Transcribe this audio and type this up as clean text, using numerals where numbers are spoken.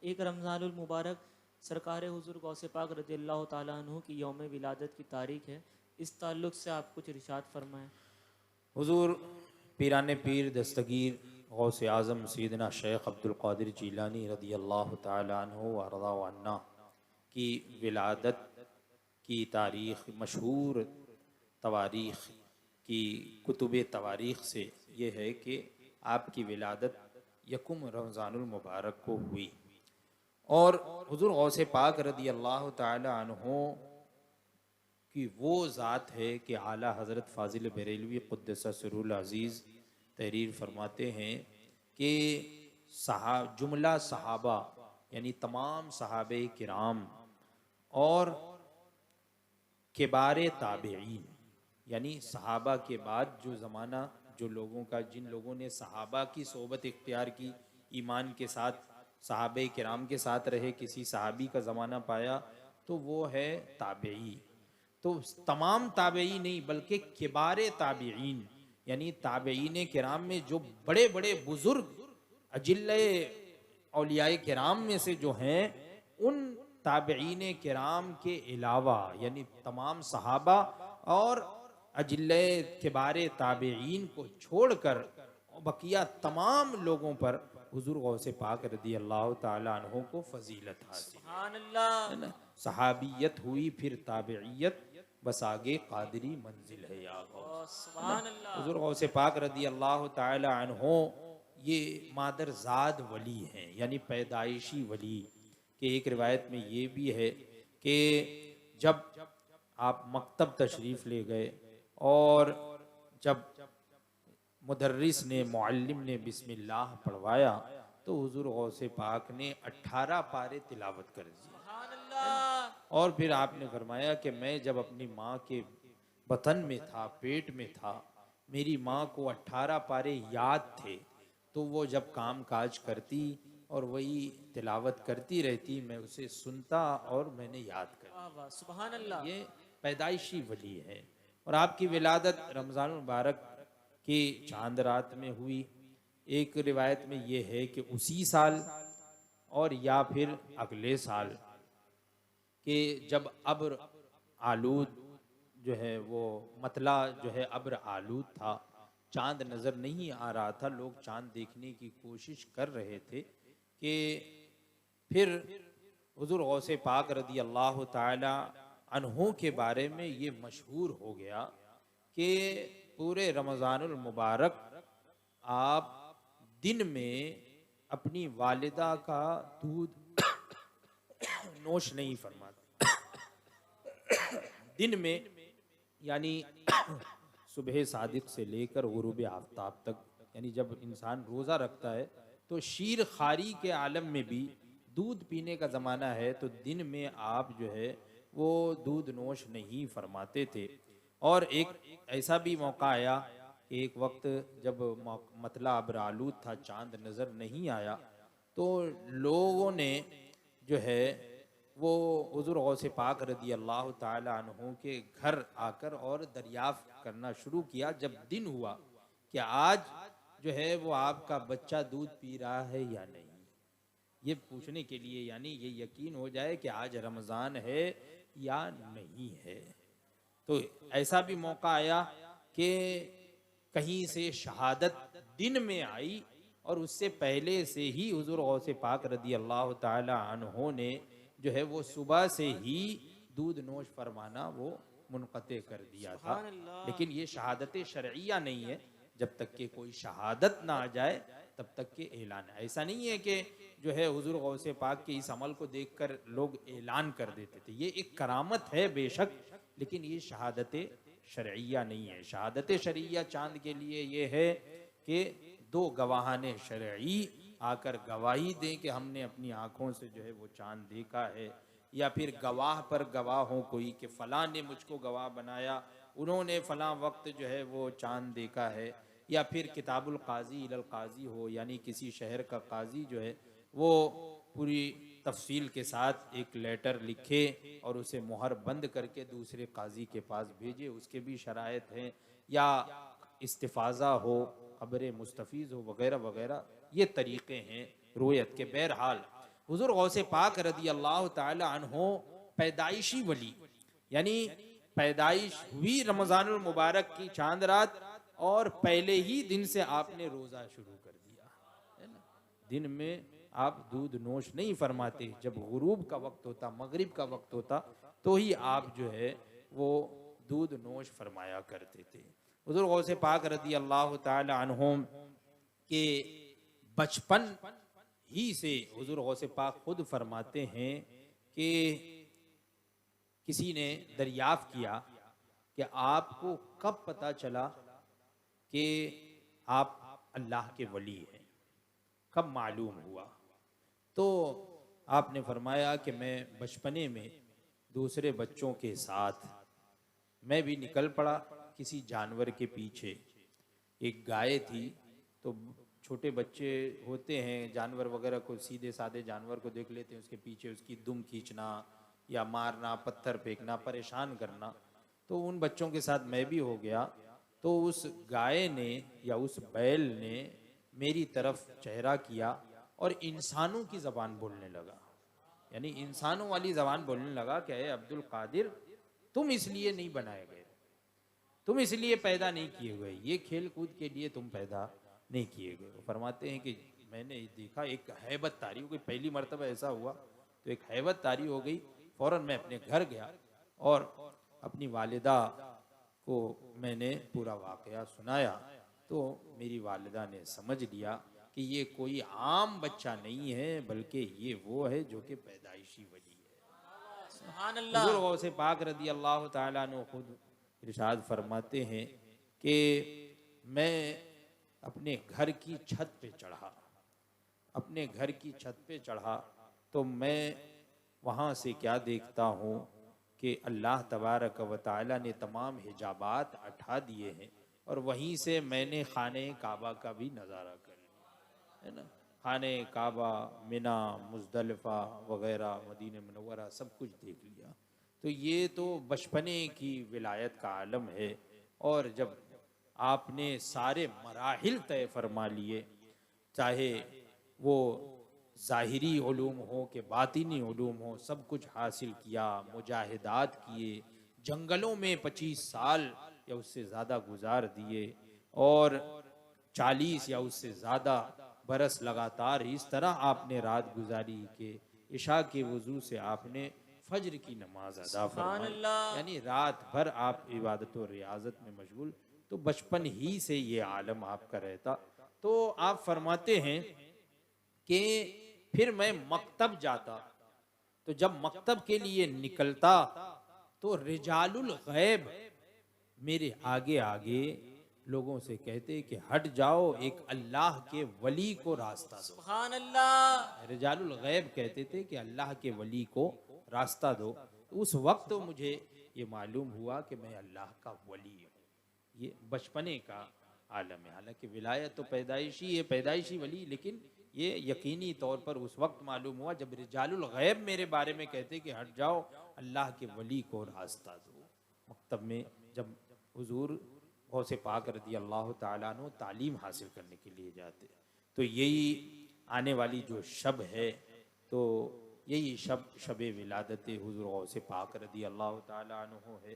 ایک رمضان المبارک سرکار حضور غوث پاک رضی اللہ تعالیٰ عنہ کی یوم ولادت کی تاریخ ہے، اس تعلق سے آپ کچھ ارشاد فرمائیں۔ حضور پیران پیر دستگیر غوث اعظم سیدنا شیخ عبد القادر جیلانی رضی اللہ تعالی عنہ وارضا عنا کی ولادت کی تاریخ مشہور تواریخ کی کتب تواریخ سے یہ ہے کہ آپ کی ولادت یکم رمضان المبارک کو ہوئی، اور حضور غوث پاک رضی اللہ تعالی عنہ کہ وہ ذات ہے کہ اعلیٰ حضرت فاضل بریلوی قدس سرور العزیز تحریر فرماتے ہیں کہ جملہ صحابہ یعنی تمام صحابہ کرام اور کبار تابعین، یعنی صحابہ کے بعد جو زمانہ جو لوگوں کا جن لوگوں نے صحابہ کی صحبت اختیار کی، ایمان کے ساتھ صحابہ کرام کے ساتھ رہے، کسی صحابی کا زمانہ پایا، تو وہ ہے تابعی۔ تو تمام تابعی نہیں بلکہ کبار تابعین، یعنی تابعین کرام میں جو بڑے بڑے بزرگ اجلہ اولیاء کرام میں سے جو ہیں، ان تابعین کرام کے علاوہ یعنی تمام صحابہ اور اجلہ کبار تابعین کو چھوڑ کر بقیہ تمام لوگوں پر حضور غوث پاک رضی اللہ تعالی عنہ کو فضیلت حاصل، سبحان اللہ، صحابیت ہوئی پھر تابعیت، بس آگے قادری منزل ہے یا غوث۔ سبحان اللہ۔ حضور غوث پاک رضی اللہ تعالی عنہ یہ مادر زاد ولی ہیں، یعنی پیدائشی ولی، کہ ایک روایت میں یہ بھی ہے کہ جب آپ مکتب تشریف لے گئے اور جب مدرس نے معلم نے بسم اللہ پڑھوایا تو حضور غوث پاک نے 18 پارے تلاوت کر دی، سبحان اللہ۔ اور پھر آپ نے فرمایا کہ میں جب اپنی ماں کے بطن میں تھا، پیٹ میں تھا، میری ماں کو 18 پارے یاد تھے، تو وہ جب کام کاج کرتی اور وہی تلاوت کرتی رہتی، میں اسے سنتا اور میں نے یاد کر واہ واہ، سبحان اللہ۔ یہ پیدائشی ولی ہے۔ اور آپ کی ولادت رمضان المبارک کی چاند رات میں ہوئی، ایک روایت میں یہ ہے کہ اسی سال اور یا پھر اگلے سال، کہ جب ابر آلود جو ہے وہ مطلع جو ہے ابر آلود تھا، چاند نظر نہیں آ رہا تھا، لوگ چاند دیکھنے کی کوشش کر رہے تھے، کہ پھر حضور غوث پاک رضی اللہ تعالی عنہ کے بارے میں یہ مشہور ہو گیا کہ پورے رمضان المبارک آپ دن میں اپنی والدہ کا دودھ نوش نہیں فرماتے، دن میں یعنی صبح صادق سے لے کر غروب آفتاب تک، یعنی جب انسان روزہ رکھتا ہے تو شیر خاری کے عالم میں بھی دودھ پینے کا زمانہ ہے، تو دن میں آپ جو ہے وہ دودھ نوش نہیں فرماتے تھے۔ اور ایک ایسا بھی موقع آیا کہ ایک وقت جب مطلع ابر آلود تھا، چاند نظر نہیں آیا، تو لوگوں نے جو ہے وہ حضور غوث پاک رضی اللہ تعالی عنہ کے گھر آ کر اور دریافت کرنا شروع کیا جب دن ہوا کہ آج جو ہے وہ آپ کا بچہ دودھ پی رہا ہے یا نہیں، یہ پوچھنے کے لیے، یعنی یہ یقین ہو جائے کہ آج رمضان ہے یا نہیں ہے۔ تو ایسا بھی موقع آیا کہ کہیں سے شہادت دن میں آئی اور اس سے پہلے سے ہی حضور غوث پاک رضی اللہ تعالی عنہ نے جو ہے وہ صبح سے ہی دودھ نوش فرمانا وہ منقطع کر دیا تھا، سبحان اللہ۔ لیکن یہ شہادت شرعیہ نہیں ہے، جب تک کہ کوئی شہادت نہ آ جائے تب تک کہ اعلان ہے۔ ایسا نہیں ہے کہ جو ہے حضور غوث پاک کے اس عمل کو دیکھ کر لوگ اعلان کر دیتے تھے، یہ ایک کرامت ہے بے شک، لیکن یہ شہادت شرعیہ نہیں ہے۔ شہادت شرعیہ چاند کے لیے یہ ہے کہ دو گواہان شرعی آ کر گواہی دیں کہ ہم نے اپنی آنکھوں سے جو ہے وہ چاند دیکھا ہے، یا پھر گواہ پر گواہ ہو کوئی کہ فلاں نے مجھ کو گواہ بنایا، انہوں نے فلاں وقت جو ہے وہ چاند دیکھا ہے، یا پھر کتاب القاضی الی القاضی ہو، یعنی کسی شہر کا قاضی جو ہے وہ پوری تفصیل کے ساتھ ایک لیٹر لکھے اور اسے مہر بند کر کے دوسرے قاضی کے پاس بھیجے، اس کے بھی شرائط ہیں، یا استفاضہ ہو، خبر مستفیض ہو، وغیرہ وغیرہ، یہ طریقے ہیں رویت کے۔ بہرحال حضور غوث پاک رضی اللہ تعالی عنہ پیدائشی ولی، یعنی پیدائش ہوئی رمضان المبارک کی چاند رات اور پہلے ہی دن سے آپ نے روزہ شروع کر دیا ہے نا۔ دن میں آپ دودھ نوش نہیں فرماتے، جب غروب کا وقت ہوتا، مغرب کا وقت ہوتا تو ہی آپ جو ہے وہ دودھ نوش فرمایا کرتے تھے۔ حضور غوث پاک رضی اللہ تعالی عنہ کے بچپن ہی سے حضور غوث پاک خود فرماتے ہیں کہ کسی نے دریافت کیا کہ آپ کو کب پتہ چلا کہ آپ اللہ کے ولی ہیں، کب معلوم ہوا؟ تو آپ نے فرمایا کہ میں بچپنے میں دوسرے بچوں کے ساتھ میں بھی نکل پڑا کسی جانور کے پیچھے۔ ایک گائے تھی، تو چھوٹے بچے ہوتے ہیں جانور وغیرہ کو، سیدھے سادے جانور کو دیکھ لیتے ہیں، اس کے پیچھے اس کی دم کھینچنا یا مارنا، پتھر پھینکنا، پریشان کرنا۔ تو ان بچوں کے ساتھ میں بھی ہو گیا، تو اس گائے نے یا اس بیل نے میری طرف چہرہ کیا اور انسانوں کی زبان بولنے لگا، یعنی انسانوں والی زبان بولنے لگا کہ اے عبد القادر، تم اس لیے نہیں بنائے گئے، تم اس لیے پیدا نہیں کیے ہوئے، یہ کھیل کود کے لیے تم پیدا نہیں کیے گئے۔ وہ فرماتے ہیں کہ میں نے دیکھا ایک ہیبت طاری ہو گئی، پہلی مرتبہ ایسا ہوا تو ایک ہیبت طاری ہو گئی۔ فوراً میں اپنے گھر گیا اور اپنی والدہ کو میں نے پورا واقعہ سنایا، تو میری والدہ نے سمجھ لیا کہ یہ کوئی عام بچہ نہیں ہے، بلکہ یہ وہ ہے جو کہ پیدائشی ولی ہے۔ سبحان حضور اللہ۔ غوث پاک رضی اللہ تعالیٰ عنہ خود ارشاد فرماتے ہیں کہ میں اپنے گھر کی چھت پہ چڑھا، اپنے گھر کی چھت پہ چڑھا تو میں وہاں سے کیا دیکھتا ہوں کہ اللہ تبارک و تعالیٰ نے تمام حجابات ہٹا دیے ہیں، اور وہیں سے میں نے خانہ کعبہ کا بھی نظارہ کر لیا ہے نا۔ خانہ کعبہ، منی، مزدلفہ وغیرہ، مدینہ منورہ سب کچھ دیکھ لیا۔ تو یہ تو بچپنے کی ولایت کا عالم ہے، اور جب آپ نے سارے مراحل طے فرما لیے، چاہے وہ ظاہری علوم ہو کہ باطنی علوم ہو، سب کچھ حاصل کیا، مجاہدات کیے، جنگلوں میں 25 سال یا اس سے زیادہ گزار دیے، اور 40 یا اس سے زیادہ برس لگاتار اس طرح آپ نے رات گزاری کہ عشاء کے وضو سے آپ نے فجر کی نماز ادا سبحان فرمائی، اللہ۔ یعنی رات بھر آپ عبادت و ریاضت میں مشغول۔ تو بچپن ہی سے یہ عالم آپ کا رہتا۔ تو آپ فرماتے ہیں کہ پھر میں مکتب جاتا، تو جب مکتب کے لیے نکلتا تو رجال الغیب میرے آگے آگے لوگوں سے کہتے کہ ہٹ جاؤ، ایک اللہ کے ولی کو راستہ دو۔ سبحان اللہ۔ رجال الغیب کہتے تھے کہ اللہ کے ولی کو راستہ دو۔ تو اس وقت مجھے یہ معلوم ہوا کہ میں اللہ کا ولی ہوں۔ یہ بچپنے کا عالم ہے، حالانکہ ولایت تو پیدائشی ہے، پیدائشی ولی، لیکن یہ یقینی طور پر اس وقت معلوم ہوا جب رجال الغیب میرے بارے میں کہتے کہ ہٹ جاؤ، اللہ کے ولی کو راستہ دو۔ مکتب میں جب حضور غوث پاک رضی اللہ تعالیٰ عنہ تعلیم حاصل کرنے کے لیے جاتے، تو یہی آنے والی جو شب ہے، تو یہی شب ولادت حضور غوث پاک رضی اللہ تعالیٰ عنہ ہے۔